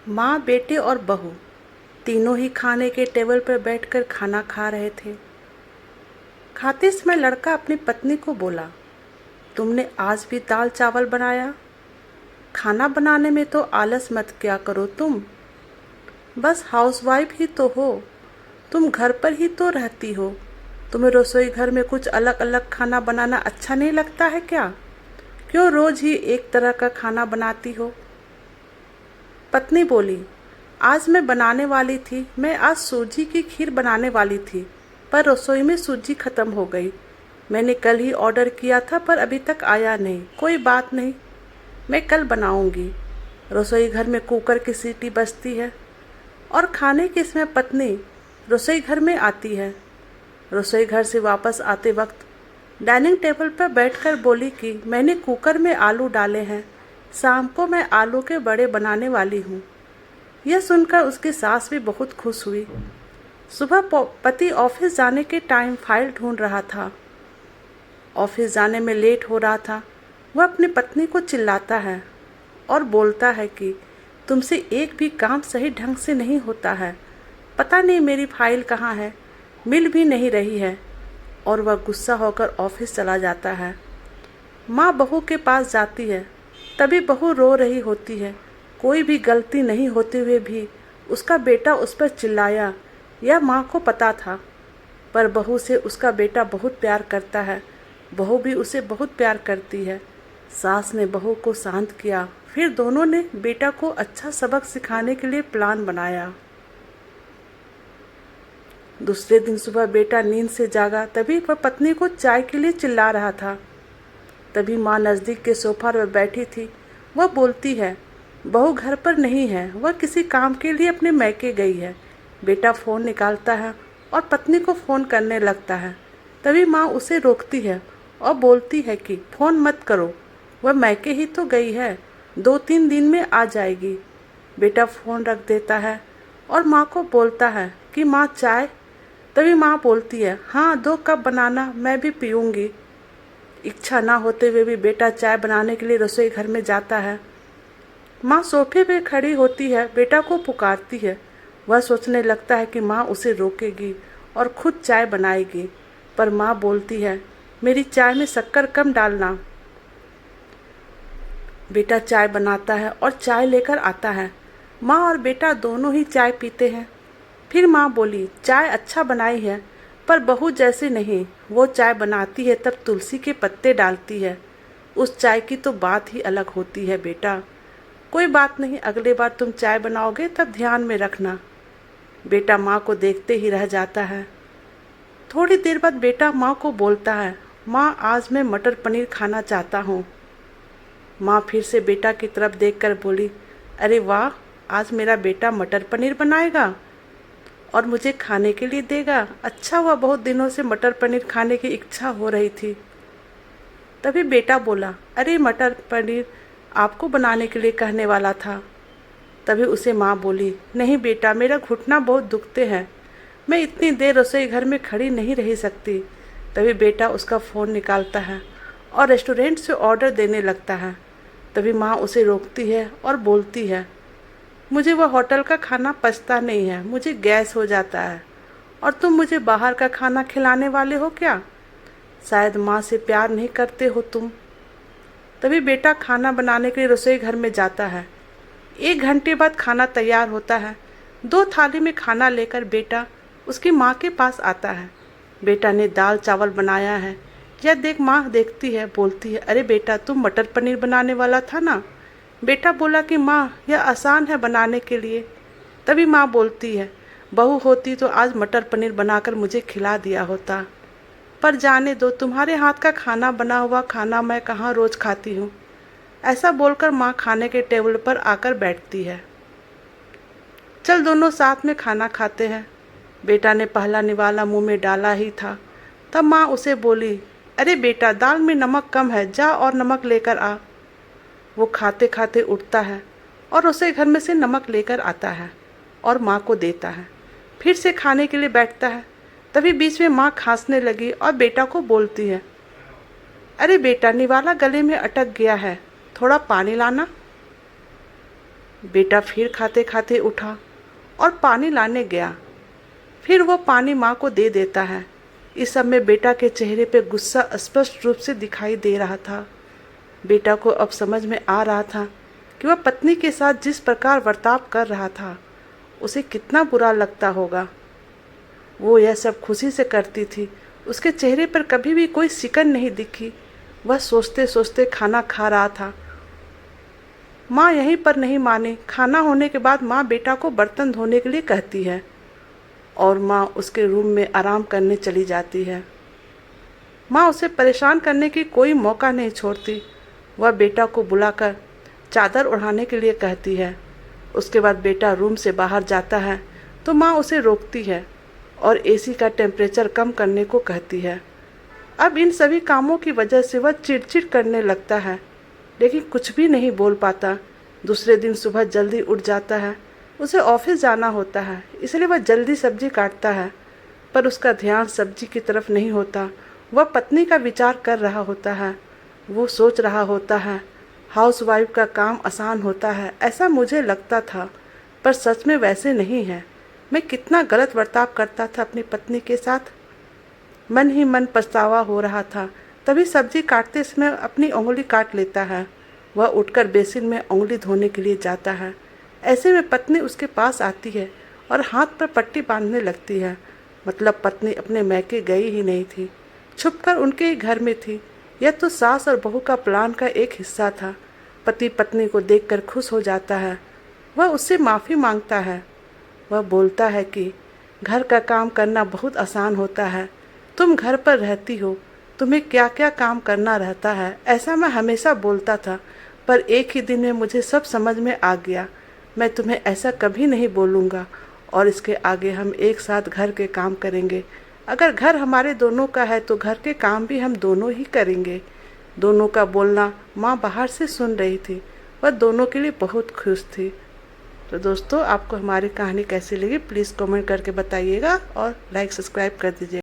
माँ, बेटे और बहू तीनों ही खाने के टेबल पर बैठकर खाना खा रहे थे। खाते समय लड़का अपनी पत्नी को बोला, तुमने आज भी दाल चावल बनाया? खाना बनाने में तो आलस मत क्या करो तुम। बस हाउसवाइफ ही तो हो, तुम घर पर ही तो रहती हो। तुम्हें रसोई घर में कुछ अलग अलग खाना बनाना अच्छा नहीं लगता है क्या? क्यों रोज ही एक तरह का खाना बनाती हो? पत्नी बोली, आज मैं बनाने वाली थी, मैं आज सूजी की खीर बनाने वाली थी, पर रसोई में सूजी खत्म हो गई। मैंने कल ही ऑर्डर किया था पर अभी तक आया नहीं। कोई बात नहीं, मैं कल बनाऊंगी। रसोई घर में कुकर की सीटी बजती है और खाने के समय पत्नी रसोई घर में आती है। रसोई घर से वापस आते वक्त डाइनिंग टेबल पर बैठकर बोली कि मैंने कुकर में आलू डाले हैं, शाम को मैं आलू के बड़े बनाने वाली हूँ। यह सुनकर उसकी सास भी बहुत खुश हुई। सुबह पति ऑफिस जाने के टाइम फाइल ढूंढ रहा था। ऑफिस जाने में लेट हो रहा था। वह अपनी पत्नी को चिल्लाता है और बोलता है कि तुमसे एक भी काम सही ढंग से नहीं होता है। पता नहीं मेरी फाइल कहाँ है, मिल भी नहीं रही है। और वह गुस्सा होकर ऑफिस चला जाता है। माँ बहू के पास जाती है, तभी बहू रो रही होती है। कोई भी गलती नहीं होते हुए भी उसका बेटा उस पर चिल्लाया, यह माँ को पता था। पर बहू से उसका बेटा बहुत प्यार करता है, बहू भी उसे बहुत प्यार करती है। सास ने बहू को शांत किया, फिर दोनों ने बेटा को अच्छा सबक सिखाने के लिए प्लान बनाया। दूसरे दिन सुबह बेटा नींद से जागा, तभी वह पत्नी को चाय के लिए चिल्ला रहा था। तभी माँ नज़दीक के सोफा पर बैठी थी। वह बोलती है, बहू घर पर नहीं है, वह किसी काम के लिए अपने मैके गई है। बेटा फ़ोन निकालता है और पत्नी को फ़ोन करने लगता है। तभी माँ उसे रोकती है और बोलती है कि फ़ोन मत करो, वह मैके ही तो गई है, 2-3 दिन में आ जाएगी। बेटा फ़ोन रख देता है और माँ को बोलता है कि माँ चाय। तभी माँ बोलती है, हाँ 2 कप बनाना, मैं भी पीऊँगी। इच्छा ना होते हुए भी बेटा चाय बनाने के लिए रसोई घर में जाता है। माँ सोफे पे खड़ी होती है, बेटा को पुकारती है। वह सोचने लगता है कि माँ उसे रोकेगी और खुद चाय बनाएगी, पर माँ बोलती है, मेरी चाय में शक्कर कम डालना। बेटा चाय बनाता है और चाय लेकर आता है। माँ और बेटा दोनों ही चाय पीते हैं। फिर माँ बोली, चाय अच्छा बनाई है, पर बहू जैसे नहीं। वो चाय बनाती है तब तुलसी के पत्ते डालती है। उस चाय की तो बात ही अलग होती है बेटा। कोई बात नहीं, अगले बार तुम चाय बनाओगे तब ध्यान में रखना। बेटा माँ को देखते ही रह जाता है। थोड़ी देर बाद बेटा माँ को बोलता है, माँ आज मैं मटर पनीर खाना चाहता हूँ। माँ फिर से बेटा की तरफ देखकर बोली, अरे वाह, आज मेरा बेटा मटर पनीर बनाएगा और मुझे खाने के लिए देगा। अच्छा हुआ, बहुत दिनों से मटर पनीर खाने की इच्छा हो रही थी। तभी बेटा बोला, अरे मटर पनीर आपको बनाने के लिए कहने वाला था। तभी उसे माँ बोली, नहीं बेटा, मेरा घुटना बहुत दुखते हैं, मैं इतनी देर रसोई घर में खड़ी नहीं रह सकती। तभी बेटा उसका फ़ोन निकालता है और रेस्टोरेंट से ऑर्डर देने लगता है। तभी माँ उसे रोकती है और बोलती है, मुझे वह होटल का खाना पचता नहीं है, मुझे गैस हो जाता है, और तुम मुझे बाहर का खाना खिलाने वाले हो क्या? शायद माँ से प्यार नहीं करते हो तुम। तभी बेटा खाना बनाने के लिए रसोई घर में जाता है। 1 घंटे बाद खाना तैयार होता है। 2 थाली में खाना लेकर बेटा उसकी माँ के पास आता है। बेटा ने दाल चावल बनाया है। यह देख माँ देखती है, बोलती है, अरे बेटा, तुम मटर पनीर बनाने वाला था ना? बेटा बोला कि माँ, यह आसान है बनाने के लिए। तभी माँ बोलती है, बहू होती तो आज मटर पनीर बनाकर मुझे खिला दिया होता। पर जाने दो, तुम्हारे हाथ का खाना बना हुआ खाना मैं कहाँ रोज खाती हूँ। ऐसा बोलकर माँ खाने के टेबल पर आकर बैठती है। चल दोनों साथ में खाना खाते हैं। बेटा ने पहला निवाला मुंह में डाला ही था, तब माँ उसे बोली, अरे बेटा, दाल में नमक कम है, जा और नमक लेकर आ। वो खाते खाते उठता है और उसे घर में से नमक लेकर आता है और माँ को देता है। फिर से खाने के लिए बैठता है। तभी बीच में माँ खांसने लगी और बेटा को बोलती है, अरे बेटा, निवाला गले में अटक गया है, थोड़ा पानी लाना। बेटा फिर खाते खाते उठा और पानी लाने गया। फिर वो पानी माँ को दे देता है। इस सब में बेटा के चेहरे पे गुस्सा स्पष्ट रूप से दिखाई दे रहा था। बेटा को अब समझ में आ रहा था कि वह पत्नी के साथ जिस प्रकार बर्ताव कर रहा था उसे कितना बुरा लगता होगा। वो यह सब खुशी से करती थी, उसके चेहरे पर कभी भी कोई सिकन नहीं दिखी। वह सोचते सोचते खाना खा रहा था। माँ यहीं पर नहीं माने। खाना होने के बाद माँ बेटा को बर्तन धोने के लिए कहती है और माँ उसके रूम में आराम करने चली जाती है। माँ उसे परेशान करने की कोई मौका नहीं छोड़ती। वह बेटा को बुलाकर चादर ओढ़ाने के लिए कहती है। उसके बाद बेटा रूम से बाहर जाता है तो माँ उसे रोकती है और एसी का टेम्परेचर कम करने को कहती है। अब इन सभी कामों की वजह से वह चिड़चिड़ करने लगता है, लेकिन कुछ भी नहीं बोल पाता। दूसरे दिन सुबह जल्दी उठ जाता है। उसे ऑफिस जाना होता है, इसलिए वह जल्दी सब्जी काटता है, पर उसका ध्यान सब्जी की तरफ नहीं होता। वह पत्नी का विचार कर रहा होता है। वो सोच रहा होता है, हाउसवाइफ का काम आसान होता है, ऐसा मुझे लगता था, पर सच में वैसे नहीं है। मैं कितना गलत बर्ताव करता था अपनी पत्नी के साथ। मन ही मन पछतावा हो रहा था। तभी सब्जी काटते समय अपनी उंगली काट लेता है। वह उठकर बेसिन में उंगली धोने के लिए जाता है। ऐसे में पत्नी उसके पास आती है और हाथ पर पट्टी बांधने लगती है। मतलब पत्नी अपने मैके गई ही नहीं थी, छुपकर उनके ही घर में थी। यह तो सास और बहू का प्लान का एक हिस्सा था। पति पत्नी को देखकर खुश हो जाता है। वह उससे माफ़ी मांगता है। वह बोलता है कि घर का काम करना बहुत आसान होता है। तुम घर पर रहती हो, तुम्हें क्या क्या काम करना रहता है, ऐसा मैं हमेशा बोलता था, पर एक ही दिन में मुझे सब समझ में आ गया। मैं तुम्हें ऐसा कभी नहीं बोलूँगा और इसके आगे हम एक साथ घर के काम करेंगे। अगर घर हमारे दोनों का है तो घर के काम भी हम दोनों ही करेंगे। दोनों का बोलना माँ बाहर से सुन रही थी। वह दोनों के लिए बहुत खुश थी। तो दोस्तों, आपको हमारी कहानी कैसी लगी प्लीज़ कमेंट करके बताइएगा और लाइक सब्सक्राइब कर दीजिए।